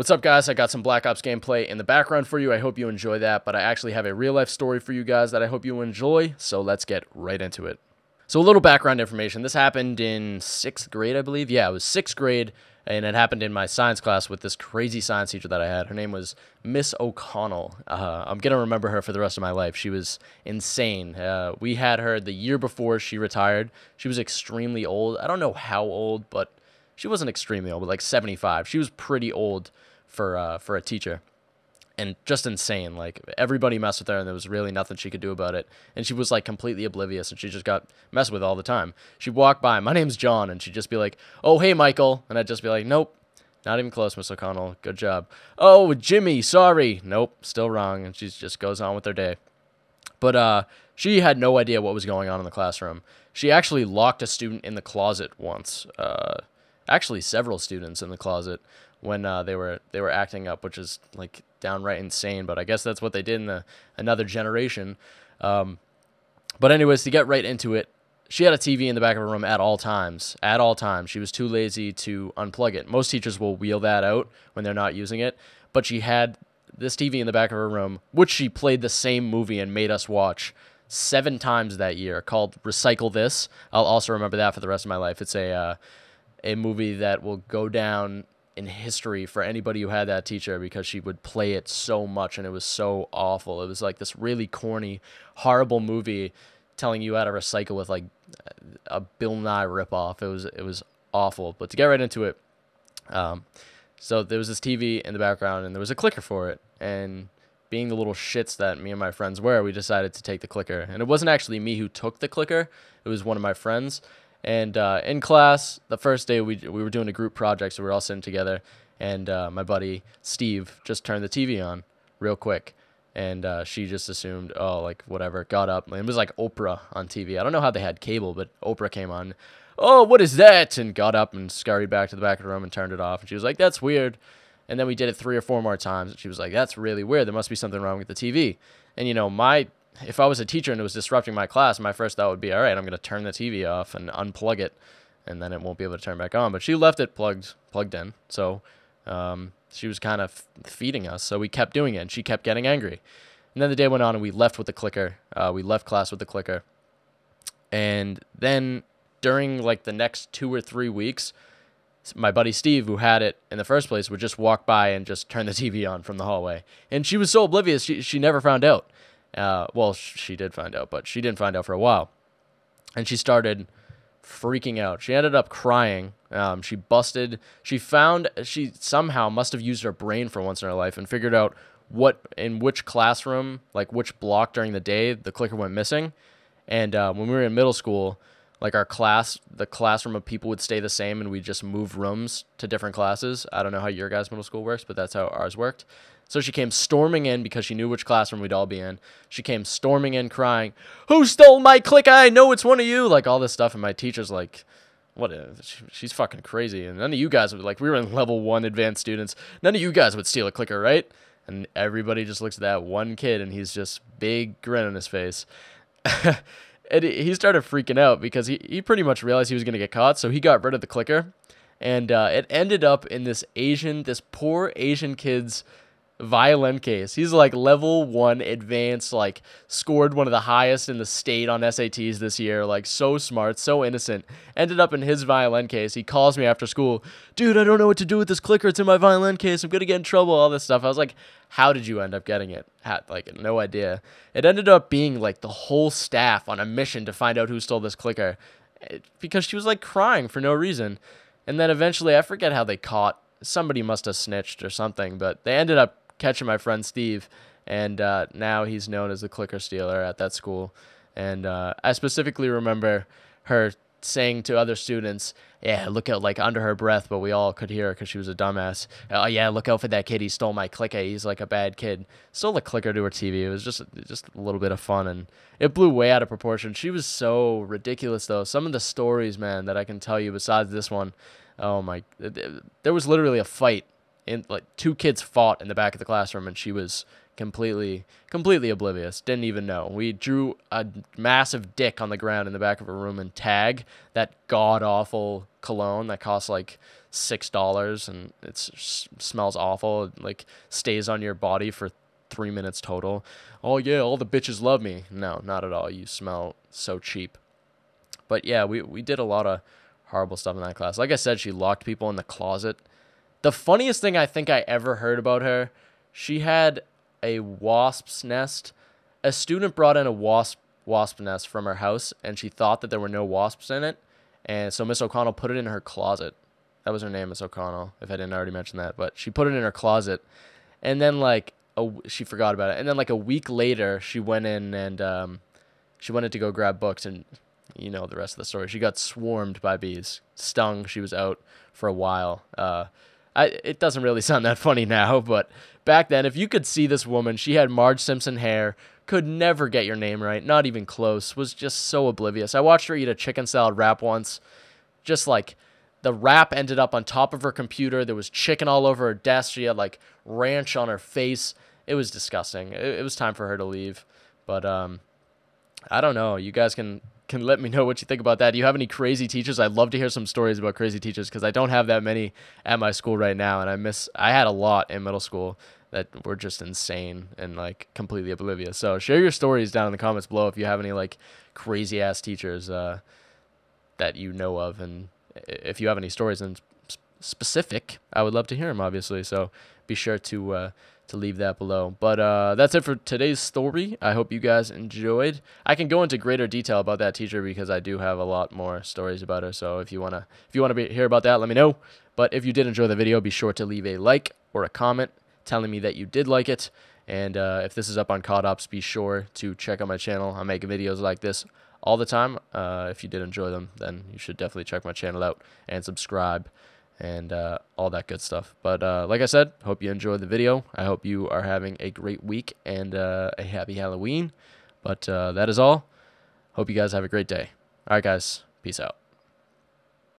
What's up, guys? I got some Black Ops gameplay in the background for you. I hope you enjoy that, but I actually have a real-life story for you guys that I hope you enjoy, so let's get right into it. So a little background information. This happened in 6th grade, I believe. Yeah, it was 6th grade, and it happened in my science class with this crazy science teacher that I had. Her name was Miss O'Connell. I'm going to remember her for the rest of my life. She was insane. We had her the year before she retired. She was extremely old. I don't know how old, but she wasn't extremely old, but like 75. She was pretty old for a teacher, and just insane. Like, everybody messed with her, and there was really nothing she could do about it. And she was like completely oblivious, and she just got messed with all the time. She'd walk by, "My name's John," and she'd just be like, "Oh, hey, Michael," and I'd just be like, "Nope, not even close, Miss O'Connell. Good job." "Oh, Jimmy, sorry." "Nope, still wrong," and she just goes on with her day. But she had no idea what was going on in the classroom. She actually locked a student in the closet once. Actually, several students in the closet when they were acting up, which is like downright insane. But I guess that's what they did in another generation. But anyways, to get right into it, she had a TV in the back of her room at all times. At all times, she was too lazy to unplug it. Most teachers will wheel that out when they're not using it, but she had this TV in the back of her room, which she played the same movie and made us watch 7 times that year, called Recycle This. I'll also remember that for the rest of my life. It's a movie that will go down in history for anybody who had that teacher, because she would play it so much and it was so awful. It was like this really corny, horrible movie telling you how to recycle with like a Bill Nye ripoff. It was awful. But to get right into it, so there was this TV in the background and there was a clicker for it. And being the little shits that me and my friends were, we decided to take the clicker. And it wasn't actually me who took the clicker. It was one of my friends. And in class, the first day, we were doing a group project, so we were all sitting together, and my buddy Steve just turned the TV on real quick, and she just assumed, oh, like, whatever, got up. It was like Oprah on TV. I don't know how they had cable, but Oprah came on. "Oh, what is that?" And got up and scurried back to the back of the room and turned it off, and she was like, "That's weird." And then we did it 3 or 4 more times, and she was like, "That's really weird. There must be something wrong with the TV." And, you know, if I was a teacher and it was disrupting my class, my first thought would be, all right, I'm going to turn the TV off and unplug it, and then it won't be able to turn back on. But she left it plugged in, so she was kind of feeding us. So we kept doing it, and she kept getting angry. And then the day went on, and we left with the clicker. We left class with the clicker. And then during like the next 2 or 3 weeks, my buddy Steve, who had it in the first place, would just walk by and just turn the TV on from the hallway. And she was so oblivious, she never found out. Well, she did find out, but she didn't find out for a while. And she started freaking out. She ended up crying. She somehow must have used her brain for once in her life and figured out in which classroom, like which block during the day, the clicker went missing. And when we were in middle school, like the classroom of people would stay the same, and we'd just move rooms to different classes. I don't know how your guys' middle school works, but that's how ours worked. So she came storming in because she knew which classroom we'd all be in. She came storming in crying, "Who stole my clicker? I know it's one of you." Like all this stuff. And my teacher's like, she's fucking crazy. And none of you guys would, like, we were in level 1 advanced students. None of you guys would steal a clicker, right? And everybody just looks at that one kid, and he's just big grin on his face. And he started freaking out because he pretty much realized he was going to get caught. So he got rid of the clicker. And it ended up in this poor Asian kid's violin case. He's like level 1 advanced, like scored one of the highest in the state on SATs this year, like so smart, so innocent. Ended up in his violin case. He calls me after school, "Dude, I don't know what to do with this clicker. It's in my violin case. I'm gonna get in trouble," all this stuff. I was like, "How did you end up getting it?" Like, no idea. It ended up being like the whole staff on a mission to find out who stole this clicker, because she was like crying for no reason. And then eventually, I forget how they caught, somebody must have snitched or something, but they ended up catching my friend Steve, and now he's known as the clicker stealer at that school. And I specifically remember her saying to other students, "Yeah, look out," like under her breath, but we all could hear her because she was a dumbass. "Oh yeah, look out for that kid. He stole my clicker. He's like a bad kid." Stole a clicker to her TV. It was just a little bit of fun, and it blew way out of proportion. She was so ridiculous, though. Some of the stories, man, that I can tell you besides this one, oh my, there was literally a fight. Like 2 kids fought in the back of the classroom, and she was completely oblivious. Didn't even know. We drew a massive dick on the ground in the back of her room and tag that god-awful cologne that costs like $6 and it smells awful. It, like, stays on your body for 3 minutes total. Oh yeah, all the bitches love me. No, not at all. You smell so cheap. But yeah, we did a lot of horrible stuff in that class. Like I said, she locked people in the closet. The funniest thing I think I ever heard about her, she had a wasp's nest. A student brought in a wasp nest from her house, and she thought that there were no wasps in it. And so Miss O'Connell put it in her closet. That was her name, Miss O'Connell, if I didn't already mention that. But she put it in her closet, and then like she forgot about it. And then like a week later, she went in and she went in to go grab books, and you know the rest of the story. She got swarmed by bees, stung. She was out for a while. It doesn't really sound that funny now, but back then, if you could see this woman, she had Marge Simpson hair, could never get your name right, not even close, was just so oblivious. I watched her eat a chicken salad wrap once, just like the wrap ended up on top of her computer. There was chicken all over her desk. She had like ranch on her face. It was disgusting. It was time for her to leave, but I don't know. You guys can let me know what you think about that. Do you have any crazy teachers? I'd love to hear some stories about crazy teachers because I don't have that many at my school right now, and I had a lot in middle school that were just insane and like completely oblivious. So share your stories down in the comments below if you have any like crazy ass teachers that you know of, and if you have any stories in specific, I would love to hear them, obviously. So be sure to leave that below. But that's it for today's story. I hope you guys enjoyed. I can go into greater detail about that teacher because I do have a lot more stories about her. So if you wanna hear about that, let me know. But if you did enjoy the video, be sure to leave a like or a comment telling me that you did like it. And if this is up on COD Ops, be sure to check out my channel. I make videos like this all the time. If you did enjoy them, then you should definitely check my channel out and subscribe and all that good stuff. But like I said, hope you enjoyed the video. I hope you are having a great week and a happy Halloween. But that is all. Hope you guys have a great day. All right, guys. Peace out.